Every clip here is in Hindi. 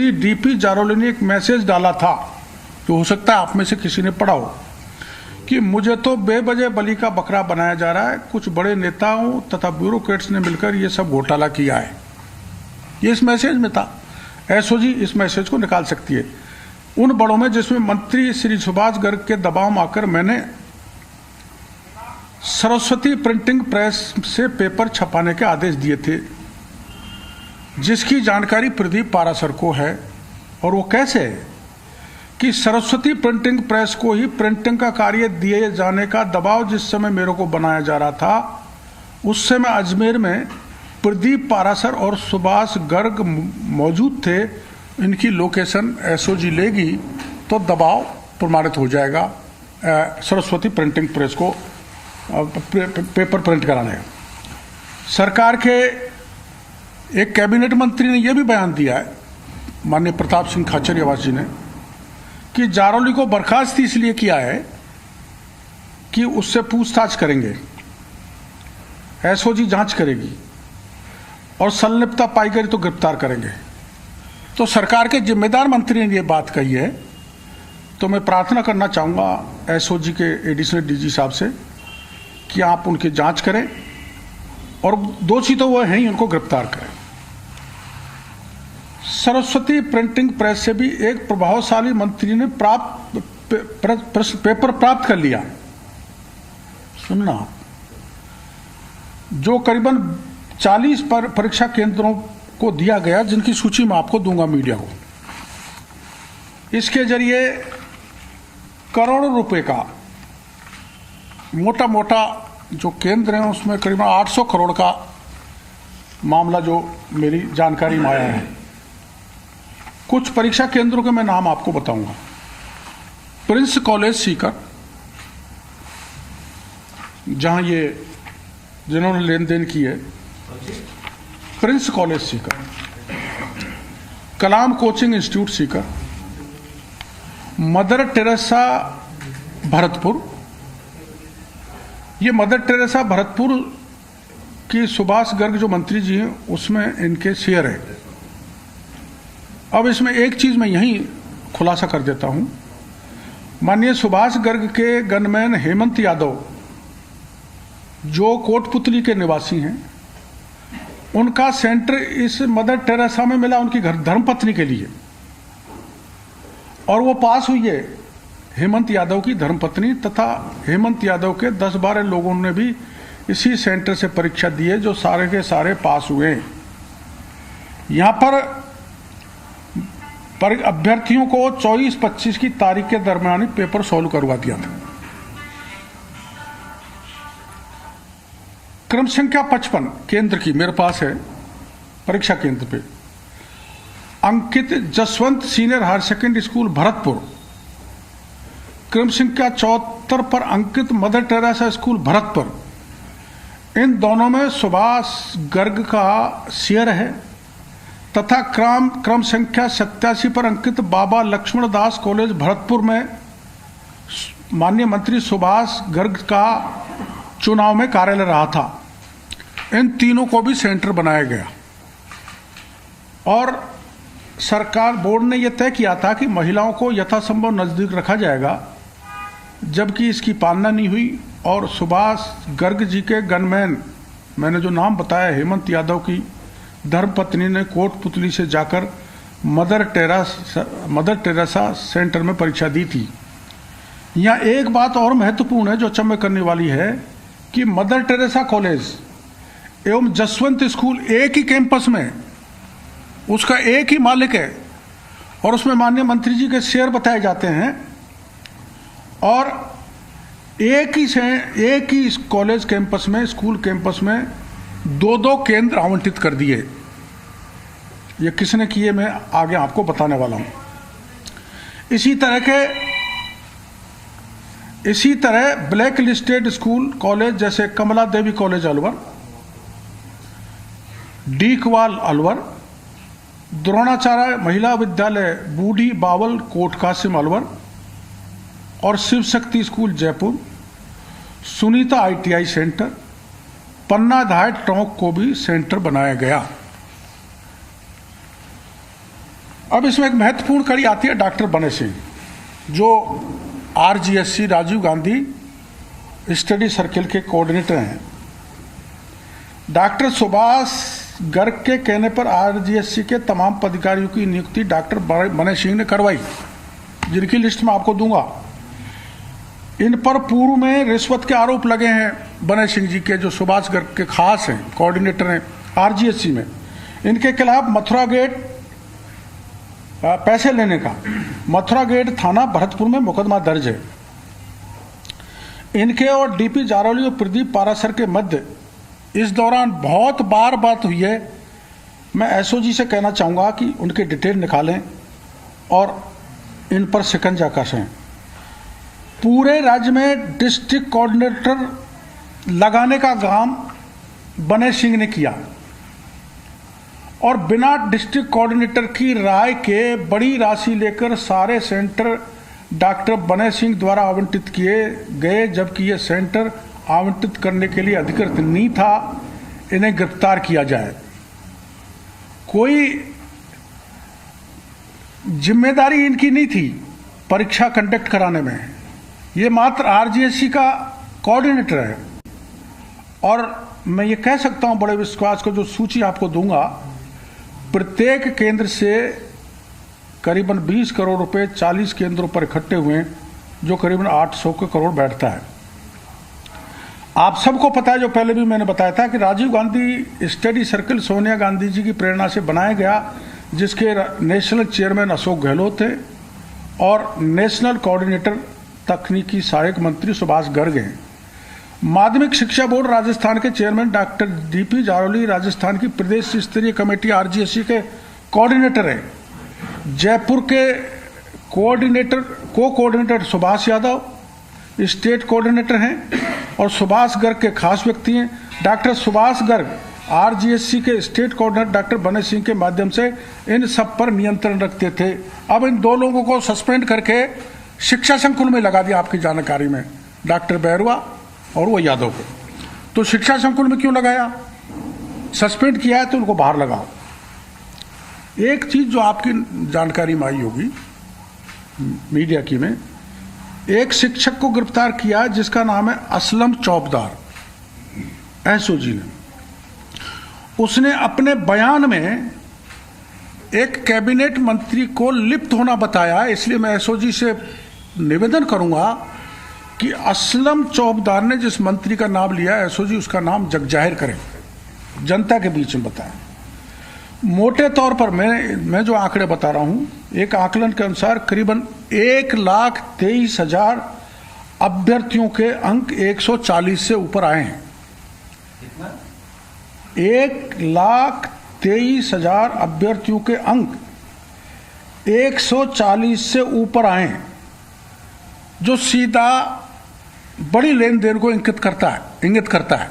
श्री डीपी जारौली ने एक मैसेज डाला था, जो हो सकता है आप में से किसी ने पढ़ा हो, कि मुझे तो बेवजह बलि का बकरा बनाया जा रहा है। कुछ बड़े नेताओं तथा ब्यूरोक्रेट्स ने मिलकर ये सब घोटाला किया है। ये इस मैसेज में था। एसओजी इस मैसेज को निकाल सकती है। उन बड़ों में जिसमें मंत्री श्री सुभाष गर्ग के दबाव में आकर मैंने सरस्वती प्रिंटिंग प्रेस से पेपर छपाने के आदेश दिए थे, जिसकी जानकारी प्रदीप पारासर को है। और वो कैसे है कि सरस्वती प्रिंटिंग प्रेस को ही प्रिंटिंग का कार्य दिए जाने का दबाव जिस समय मेरे को बनाया जा रहा था, उस समय अजमेर में प्रदीप पारासर और सुभाष गर्ग मौजूद थे। इनकी लोकेशन एसओजी लेगी तो दबाव प्रमाणित हो जाएगा सरस्वती प्रिंटिंग प्रेस को पेपर प्रिंट कराने का। सरकार के एक कैबिनेट मंत्री ने यह भी बयान दिया है, माननीय प्रताप सिंह खाचरियावास जी ने, कि जारौली को बर्खास्त इसलिए किया है कि उससे पूछताछ करेंगे, एसओजी जांच करेगी और संलिप्तता पाई गई तो गिरफ्तार करेंगे। तो सरकार के जिम्मेदार मंत्री ने यह बात कही है। तो मैं प्रार्थना करना चाहूँगा एसओजी के एडिशनल डीजी साहब से कि आप उनकी जांच करें और दोषी तो वो हैं ही, उनको गिरफ्तार करें। सरस्वती प्रिंटिंग प्रेस से भी एक प्रभावशाली मंत्री ने पेपर प्राप्त कर लिया, सुनना, जो करीबन 40 परीक्षा केंद्रों को दिया गया, जिनकी सूची मैं आपको दूंगा मीडिया को। इसके जरिए करोड़ों रुपए का मोटा मोटा जो केंद्र हैं उसमें करीबन 800 करोड़ का मामला जो मेरी जानकारी में आया है। कुछ परीक्षा केंद्रों के मैं नाम आपको बताऊंगा। प्रिंस कॉलेज सीकर, जहां ये जिन्होंने लेन देन की है, Prince College Sikar, Kalam coaching institute Sikar, Mother Teresa Bharatpur. ये मदर टेरेसा भरतपुर की सुभाष गर्ग जो मंत्री जी हैं उसमें इनके शेयर है। अब इसमें एक चीज मैं यहीं खुलासा कर देता हूं। माननीय सुभाष गर्ग के गनमैन हेमंत यादव, जो कोटपुतली के निवासी हैं, उनका सेंटर इस मदर टेरेसा में मिला उनकी घर धर्मपत्नी के लिए, और वो पास हुई है हेमंत यादव की धर्मपत्नी, तथा हेमंत यादव के 10-12 लोगों ने भी इसी सेंटर से परीक्षा दी है, जो सारे के सारे पास हुए हैं। यहां पर अभ्यर्थियों को 24-25 की तारीख के दरमियान ही पेपर सॉल्व करवा दिया था। क्रम संख्या 55 केंद्र की मेरे पास है, परीक्षा केंद्र पे अंकित Jaswant senior higher secondary school Bharatpur, क्रम संख्या 74 पर अंकित मदर टेरेसा स्कूल भरतपुर। इन दोनों में सुभाष गर्ग का शेयर है, तथा क्रम संख्या 87 पर अंकित बाबा लक्ष्मण दास कॉलेज भरतपुर में माननीय मंत्री सुभाष गर्ग का चुनाव में कार्यालय रहा था। इन तीनों को भी सेंटर बनाया गया और सरकार बोर्ड ने यह तय किया था कि महिलाओं को यथासंभव नजदीक रखा जाएगा, जबकि इसकी पालना नहीं हुई। और सुभाष गर्ग जी के गनमैन, मैंने जो नाम बताया, हेमंत यादव की धर्मपत्नी ने कोटपुतली से जाकर मदर टेरेसा सेंटर में परीक्षा दी थी। यहाँ एक बात और महत्वपूर्ण है जो अचंभे करने वाली है कि मदर टेरेसा कॉलेज एवं जसवंत स्कूल एक ही कैंपस में, उसका एक ही मालिक है और उसमें माननीय मंत्री जी के शेयर बताए जाते हैं, और एक ही कॉलेज कैंपस में, स्कूल कैंपस में 2-2 केंद्र आवंटित कर दिए। ये किसने किए मैं आगे आपको बताने वाला हूं। इसी तरह ब्लैक लिस्टेड स्कूल कॉलेज जैसे कमला देवी कॉलेज अलवर, डीकवाल अलवर, द्रोणाचार्य महिला विद्यालय बूढ़ी बावल कोट कासिम अलवर और Shiv Shakti school Jaipur, Sunita ITI centre, Panna Dhat Tonk को भी सेंटर बनाया गया। अब इसमें एक महत्वपूर्ण कड़ी आती है डॉक्टर बने सिंह, जो RGSC Rajiv Gandhi study circle के कोऑर्डिनेटर हैं। डॉक्टर सुभाष गर्ग के कहने पर RGSC के तमाम पदाधिकारियों की नियुक्ति डॉक्टर बने सिंह ने करवाई, जिनकी लिस्ट मैं आपको दूंगा। इन पर पूर्व में रिश्वत के आरोप लगे हैं बने सिंह जी के, जो सुभाष गर्ग के खास हैं, कोऑर्डिनेटर हैं RGSC में। इनके खिलाफ मथुरा गेट पैसे लेने का मथुरा गेट थाना भरतपुर में मुकदमा दर्ज है। इनके और DP जारौली और प्रदीप पारासर के मध्य इस दौरान बहुत बार बात हुई है। मैं SOG से कहना चाहूँगा कि उनके डिटेल निकालें और इन पर शिकंजा कसें। पूरे राज्य में डिस्ट्रिक्ट कोऑर्डिनेटर लगाने का काम बने सिंह ने किया और बिना डिस्ट्रिक्ट कोऑर्डिनेटर की राय के बड़ी राशि लेकर सारे सेंटर डॉक्टर बने सिंह द्वारा आवंटित किए गए, जबकि ये सेंटर आवंटित करने के लिए अधिकृत नहीं था। इन्हें गिरफ्तार किया जाए। कोई जिम्मेदारी इनकी नहीं थी परीक्षा कंडक्ट कराने में। ये मात्र RGSC का कोऑर्डिनेटर है। और मैं ये कह सकता हूं बड़े विश्वास को, जो सूची आपको दूंगा, प्रत्येक केंद्र से करीबन 20 करोड़ रुपए 40 केंद्रों पर इकट्ठे हुए हैं, जो करीबन 800 करोड़ बैठता है। आप सबको पता है, जो पहले भी मैंने बताया था, कि राजीव गांधी स्टडी सर्किल सोनिया गांधी जी की प्रेरणा से बनाया गया, जिसके नेशनल चेयरमैन अशोक गहलोत थे और नेशनल कोऑर्डिनेटर तकनीकी सहायक मंत्री सुभाष गर्ग हैं। माध्यमिक शिक्षा बोर्ड राजस्थान के chairman doctor DP Jarauli Rajasthan की प्रदेश स्तरीय कमेटी RGSC के कोऑर्डिनेटर हैं। जयपुर के coordinator Subhash Yadav state coordinator हैं और सुभाष गर्ग के खास व्यक्ति हैं। डॉक्टर सुभाष गर्ग RGSC के स्टेट कोऑर्डिनेटर डॉक्टर बने सिंह के माध्यम से इन सब पर नियंत्रण रखते थे। अब इन दो लोगों को सस्पेंड करके शिक्षा संकुल में लगा दिया, आपकी जानकारी में, डॉक्टर बैरवा और वो यादव को। तो शिक्षा संकुल में क्यों लगाया? सस्पेंड किया है तो उनको बाहर लगाओ। एक चीज जो आपकी जानकारी में आई होगी मीडिया की में, एक शिक्षक को गिरफ्तार किया जिसका नाम है असलम चौबदार, SOG ने। उसने अपने बयान में एक कैबिनेट मंत्री को लिप्त होना बताया। इसलिए मैं SOG से निवेदन करूंगा कि असलम चौबदार ने जिस मंत्री का नाम लिया, SOG उसका नाम जग जाहिर करें, जनता के बीच में बताएं। मोटे तौर पर मैं जो आंकड़े बता रहा हूं, एक आकलन के अनुसार करीबन 1,23,000 अभ्यर्थियों के अंक 140 से ऊपर आए हैं। 1,23,000 अभ्यर्थियों के अंक 140 से ऊपर आए हैं, जो सीधा बड़ी लेन देन को इंगित करता है।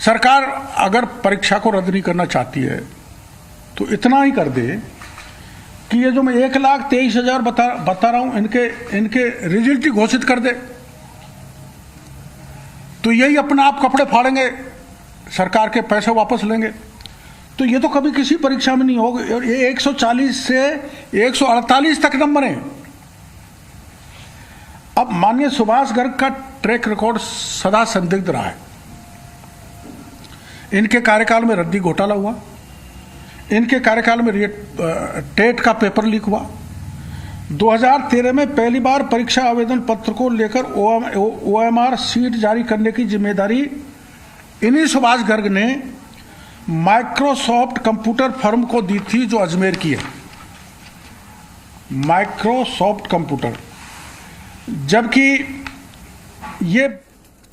सरकार अगर परीक्षा को रद्द नहीं करना चाहती है तो इतना ही कर दे कि ये जो मैं 1,23,000 बता रहा हूं, इनके रिजल्ट ही घोषित कर दे, तो यही अपना आप कपड़े फाड़ेंगे, सरकार के पैसे वापस लेंगे। तो ये तो कभी किसी परीक्षा में नहीं होगा। और ये 140 से 148 तक नंबर हैं। अब माननीय सुभाष गर्ग का ट्रैक रिकॉर्ड सदा संदिग्ध रहा है। इनके कार्यकाल में रद्दी घोटाला हुआ, इनके कार्यकाल में टेट का पेपर लीक हुआ। 2013 में पहली बार परीक्षा आवेदन पत्र को लेकर OMR सीट जारी करने की जिम्मेदारी इन्हीं सुभाष गर्ग ने माइक्रोसॉफ्ट कंप्यूटर फर्म को दी थी, जो अजमेर की है, माइक्रोसॉफ्ट कंप्यूटर। जबकि ये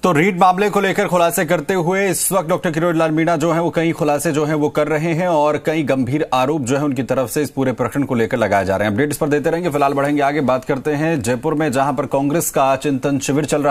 तो रीट मामले को लेकर खुलासे करते हुए इस वक्त डॉक्टर किरोड़ी लाल मीणा जो है वो कई खुलासे जो है वो कर रहे हैं और कई गंभीर आरोप जो है उनकी तरफ से इस पूरे प्रकरण को लेकर लगाए जा रहे हैं। अपडेट्स पर देते रहेंगे। फिलहाल बढ़ेंगे आगे, बात करते हैं जयपुर में, जहां पर कांग्रेस का चिंतन शिविर चल रहा है।